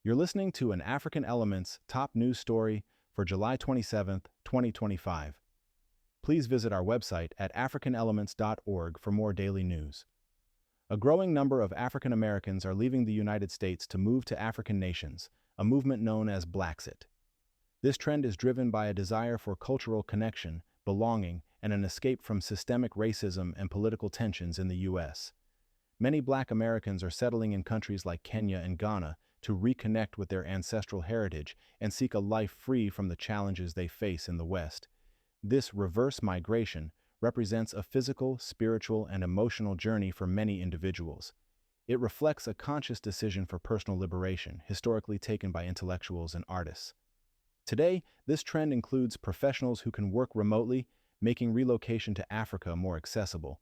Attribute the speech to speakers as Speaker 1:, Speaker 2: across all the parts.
Speaker 1: You're listening to an African Elements top news story for July 27th, 2025. Please visit our website at africanelements.org for more daily news. A growing number of African Americans are leaving the United States to move to African nations, a movement known as Blaxit. This trend is driven by a desire for cultural connection, belonging, and an escape from systemic racism and political tensions in the U.S. Many Black Americans are settling in countries like Kenya and Ghana to reconnect with their ancestral heritage and seek a life free from the challenges they face in the West. This reverse migration represents a physical, spiritual, and emotional journey for many individuals. It reflects a conscious decision for personal liberation, historically taken by intellectuals and artists. Today, this trend includes professionals who can work remotely, making relocation to Africa more accessible.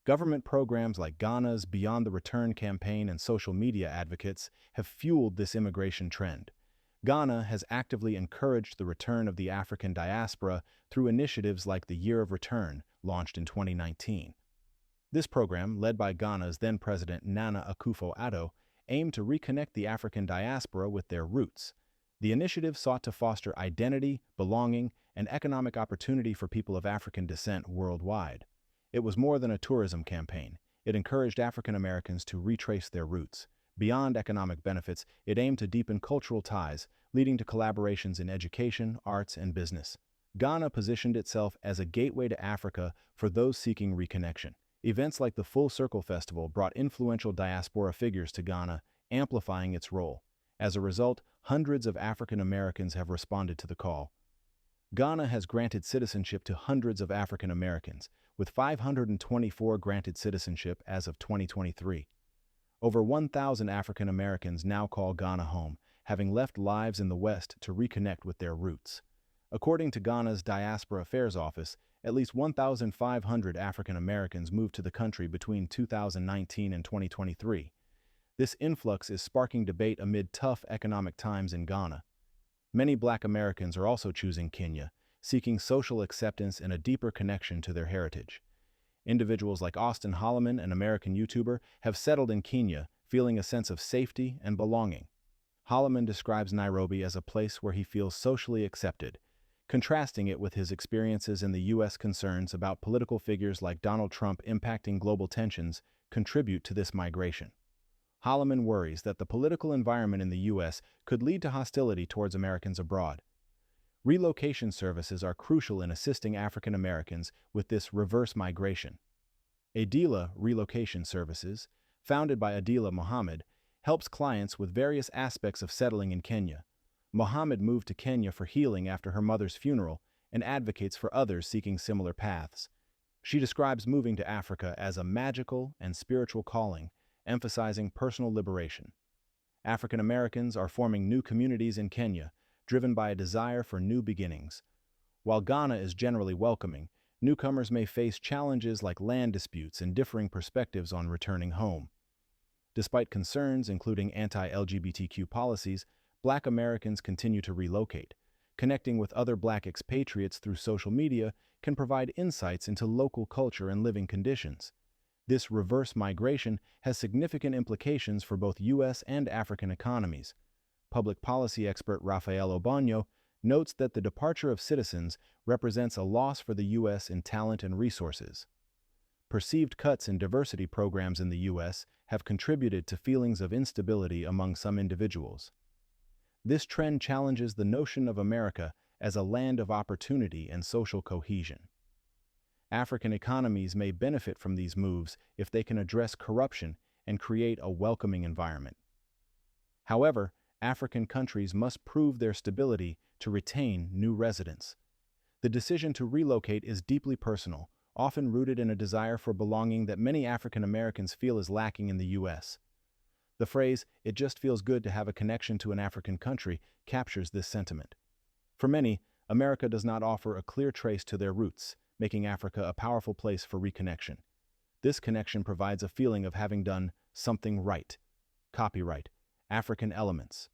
Speaker 1: Government programs like Ghana's Beyond the Return campaign and social media advocates have fueled this immigration trend. Ghana has actively encouraged the return of the African diaspora through initiatives like the Year of Return, launched in 2019. This program, led by Ghana's then-president Nana Akufo-Addo, aimed to reconnect the African diaspora with their roots. The initiative sought to foster identity, belonging, and economic opportunity for people of African descent worldwide. It was more than a tourism campaign. It encouraged African Americans to retrace their roots. Beyond economic benefits, it aimed to deepen cultural ties, leading to collaborations in education, arts, and business. Ghana positioned itself as a gateway to Africa for those seeking reconnection. Events like the Full Circle Festival brought influential diaspora figures to Ghana, amplifying its role. As a result, hundreds of African Americans have responded to the call. Ghana has granted citizenship to hundreds of African Americans, with 524 granted citizenship as of 2023. Over 1,000 African Americans now call Ghana home, having left lives in the West to reconnect with their roots. According to Ghana's Diaspora Affairs Office, at least 1,500 African Americans moved to the country between 2019 and 2023. This influx is sparking debate amid tough economic times in Ghana. Many Black Americans are also choosing Kenya, seeking social acceptance and a deeper connection to their heritage. Individuals like Austin Holloman, an American YouTuber, have settled in Kenya, feeling a sense of safety and belonging. Holloman describes Nairobi as a place where he feels socially accepted, contrasting it with his experiences in the U.S. Concerns about political figures like Donald Trump impacting global tensions contribute to this migration. Holloman worries that the political environment in the U.S. could lead to hostility towards Americans abroad. Relocation services are crucial in assisting African Americans with this reverse migration. Adila Relocation Services, founded by Adila Mohammed, helps clients with various aspects of settling in Kenya. Mohammed moved to Kenya for healing after her mother's funeral and advocates for others seeking similar paths. She describes moving to Africa as a magical and spiritual calling, emphasizing personal liberation. African Americans are forming new communities in Kenya, driven by a desire for new beginnings. While Ghana is generally welcoming, newcomers may face challenges like land disputes and differing perspectives on returning home. Despite concerns, including anti-LGBTQ policies, Black Americans continue to relocate. Connecting with other Black expatriates through social media can provide insights into local culture and living conditions. This reverse migration has significant implications for both U.S. and African economies. Public policy expert Rafael Obanyo notes that the departure of citizens represents a loss for the U.S. in talent and resources. Perceived cuts in diversity programs in the U.S. have contributed to feelings of instability among some individuals. This trend challenges the notion of America as a land of opportunity and social cohesion. African economies may benefit from these moves if they can address corruption and create a welcoming environment. However, African countries must prove their stability to retain new residents. The decision to relocate is deeply personal, often rooted in a desire for belonging that many African Americans feel is lacking in the U.S. The phrase, "it just feels good to have a connection to an African country," captures this sentiment. For many, America does not offer a clear trace to their roots, making Africa a powerful place for reconnection. This connection provides a feeling of having done something right. Copyright African Elements.